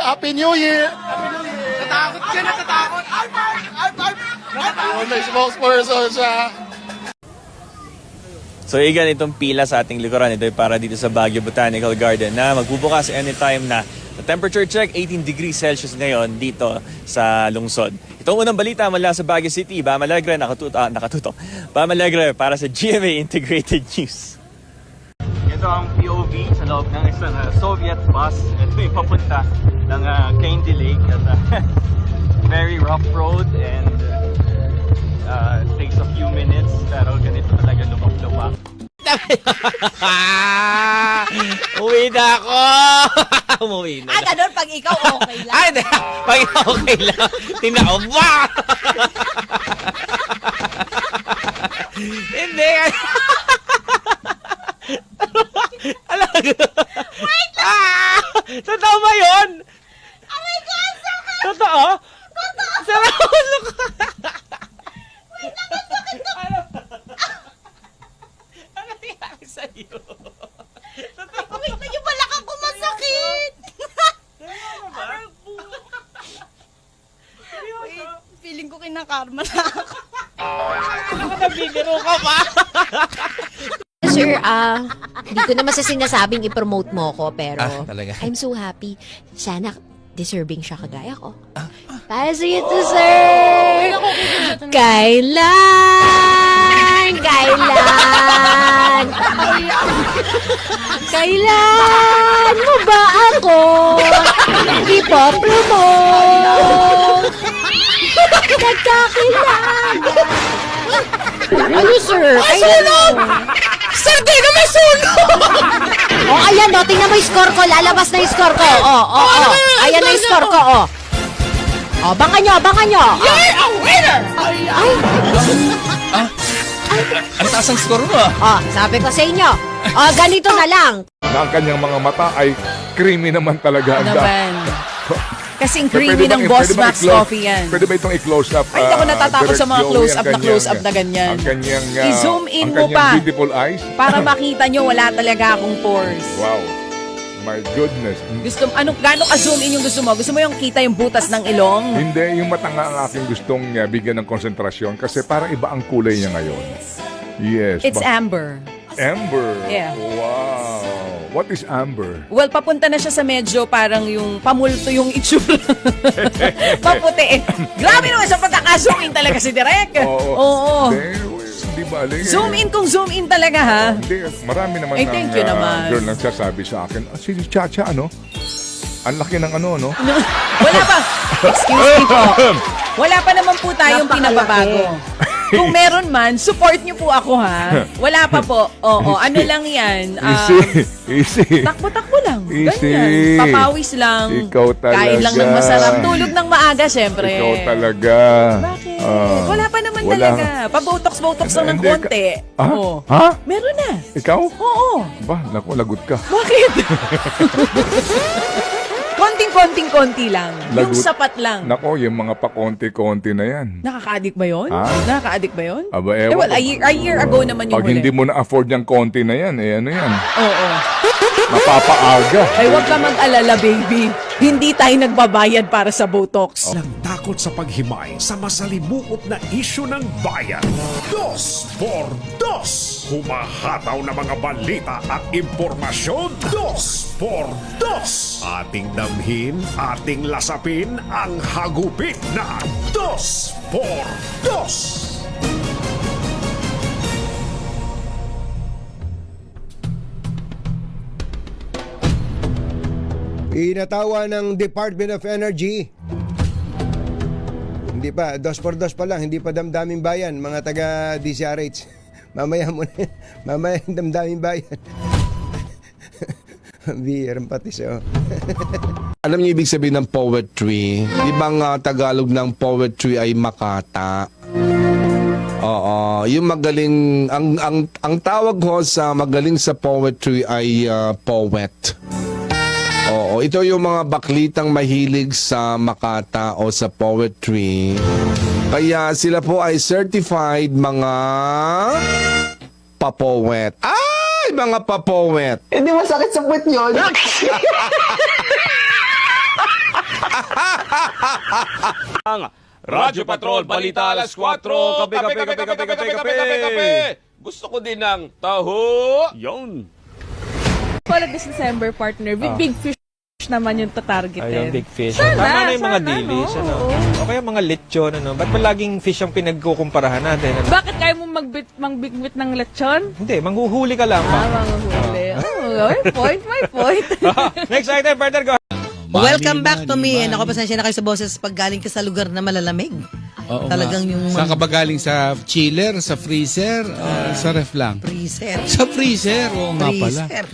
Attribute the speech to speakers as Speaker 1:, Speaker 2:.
Speaker 1: Happy New Year!
Speaker 2: Natakot ka, natatakot.
Speaker 1: May spokesperson siya.
Speaker 3: So Igan, itong pila sa ating likuran, ito ay para dito sa Baguio Botanical Garden na magbubukas anytime na. The temperature check, 18 degrees Celsius ngayon dito sa lungsod. Itong unang balita mula sa Baguio City, Bam Alegre, nakatutok. Bam Alegre para sa GMA Integrated News. Ito ang POV sa loob ng isang Soviet bus. Ito yung papunta ng Candy Lake at very rough road and it takes a few minutes pero ganito talaga lumak-lumak. Uwi na ako! Umuwi na.
Speaker 4: Ganun, pag ikaw okay lang.
Speaker 3: Ay, pag okay lang. Tinaoba! Hindi. Alam ko. Wait lang! Totoo ba yun?
Speaker 4: Oh my God! Sakit!
Speaker 3: Totoo? Seryoso ka?
Speaker 4: Wait lang, ang sakit na!
Speaker 3: Ano nangyari sa'yo?
Speaker 4: Wait lang, yung balakang ko masakit! Wait, feeling ko kinakarma na ako.
Speaker 3: Nagbibiro ka pa?
Speaker 5: Sir, hindi ko naman sa sinasabing i-promote mo ko, pero
Speaker 2: talaga?
Speaker 5: I'm so happy. Sana deserving siya kagaya ko. Para sa iyo to, sir! Kailan mo ba ako ipopromote? Nagkakilala. Ano, sir?
Speaker 4: May sunog! Sir, di na may sunog!
Speaker 5: Oh, ayan, no. Tingnan mo yung score ko. Lalabas na yung score ko. Ayan na yung score ko, bangan nyo.
Speaker 4: You're a winner!
Speaker 2: Ang taas ang score mo.
Speaker 5: Sabi ko sa inyo. Ganito na lang.
Speaker 6: Na ang kanyang mga mata ay creamy naman talaga.
Speaker 7: Naman. Kasing creamy ng Boss Max Coffee yan.
Speaker 6: Pwede ba itong i-close up?
Speaker 7: Ay, ako natatakot sa mga close-up na ganyan.
Speaker 6: Ang kanyang,
Speaker 7: I-zoom in
Speaker 6: ang
Speaker 7: mo pa.
Speaker 6: beautiful eyes.
Speaker 7: Para makita nyo, wala talaga akong pores.
Speaker 6: Wow. My goodness.
Speaker 7: Gaano ka-zoom in yung gusto mo? Gusto mo yung kita yung butas ng ilong?
Speaker 6: Hindi, yung mata nga ang aking gustong bigyan ng konsentrasyon kasi parang iba ang kulay niya ngayon. Yes.
Speaker 7: It's amber.
Speaker 6: Amber.
Speaker 7: Yeah.
Speaker 6: Wow. What is amber?
Speaker 7: Well, papunta na siya sa medyo parang yung pamulto yung itsura. Maputi. Grabe naman sa pagkaka-zoom in talaga si Direk. Oo.
Speaker 6: Hindi ba aling?
Speaker 7: Zoom in kung zoom in talaga, ha?
Speaker 6: Hindi, marami naman
Speaker 7: Ay, thank you naman.
Speaker 6: girl nagsasabi sa akin, si Chacha, ano? Ang laki ng ano, no?
Speaker 7: Wala pa. Excuse me po. Wala pa naman po tayong pinababago. Kung meron man, support niyo po ako, ha? Wala pa po. Oo, ano lang yan.
Speaker 6: Easy.
Speaker 7: Takbo-takbo lang.
Speaker 6: Easy.
Speaker 7: Ganyan. Papawis lang.
Speaker 6: Ikaw talaga.
Speaker 7: Kain lang ng masarap. Tulog ng maaga, syempre.
Speaker 6: Ikaw talaga.
Speaker 7: Bakit? Wala pa naman talaga. Pa-botox-botox lang ng
Speaker 6: Hindi,
Speaker 7: konti. Oo.
Speaker 6: Ha?
Speaker 7: Meron na.
Speaker 6: Ikaw?
Speaker 7: Oo.
Speaker 6: Ba, naku, lagot ka.
Speaker 7: Bakit? Konting-konti lang. Yung
Speaker 6: Lagot.
Speaker 7: sapat lang.
Speaker 6: Nako, yung mga pa-konti-konti na yan.
Speaker 7: Nakaka-addict ba yun?
Speaker 6: Ha?
Speaker 7: Nakaka-addict ba yun?
Speaker 6: Aba,
Speaker 7: Eh,
Speaker 6: ewan
Speaker 7: well,
Speaker 6: ko.
Speaker 7: a year ago naman yung
Speaker 6: Pag
Speaker 7: huli.
Speaker 6: hindi mo na-afford yung konti na yan, ano yan?
Speaker 7: Oo.
Speaker 6: Mapapaaga.
Speaker 7: Ay, huwag ka mag-alala, baby. Hindi tayo nagbabayad para sa Botox.
Speaker 8: Ng takot sa paghimay sa masalimuot na isyu ng bayan. Dos por dos! Humahataw na mga balita at impormasyon. Dos por dos! Ating damhin, ating lasapin ang hagupit na Dos por Dos!
Speaker 9: Inatawa ng Department of Energy. Hindi pa, 2x2 pa lang, hindi pa damdaming bayan, mga taga DCRH. Mamaya muna, mamaya yung damdaming bayan. Bihirang patis, oh.
Speaker 10: Alam niyo ibig sabihin ng poetry? Di ba nga Tagalog ng poetry ay makata? Oo, yung magaling, ang tawag ko sa magaling sa poetry ay poet. Oo, ito yung mga baklitang mahilig sa makata o sa poetry. Kaya sila po ay certified mga papowet. Ay, mga papowet.
Speaker 2: Hindi masakit sa puwet yun. Radyo Patrol, Balita alas 4. Kape. Gusto ko din ng taho.
Speaker 3: Yun.
Speaker 7: Para this December, partner, with big fish naman yung tatargetin.
Speaker 11: Ayun, big fish.
Speaker 7: Sana,
Speaker 11: Tama na yung mga
Speaker 7: sana,
Speaker 11: dilis.
Speaker 7: no?
Speaker 11: Ano?
Speaker 7: Oo.
Speaker 11: O kaya mga lechon. Ano? Ba't ba laging fish ang pinagkukumparahan natin? Ano?
Speaker 7: Bakit kaya mo mangbitbit ng lechon?
Speaker 11: Hindi, manghuhuli ka lang.
Speaker 7: Mga huli. May point.
Speaker 11: Next item, partner, go.
Speaker 12: Welcome back to me. Ako, pasensya na kayo sa boses pag galing ka sa lugar na malalamig.
Speaker 2: Oo
Speaker 12: Talagang
Speaker 2: nga.
Speaker 12: yung
Speaker 2: Saan ka ba galing? Sa chiller, sa freezer, sa ref lang?
Speaker 12: freezer.
Speaker 2: Sa freezer, oo nga pala.
Speaker 12: Freezer.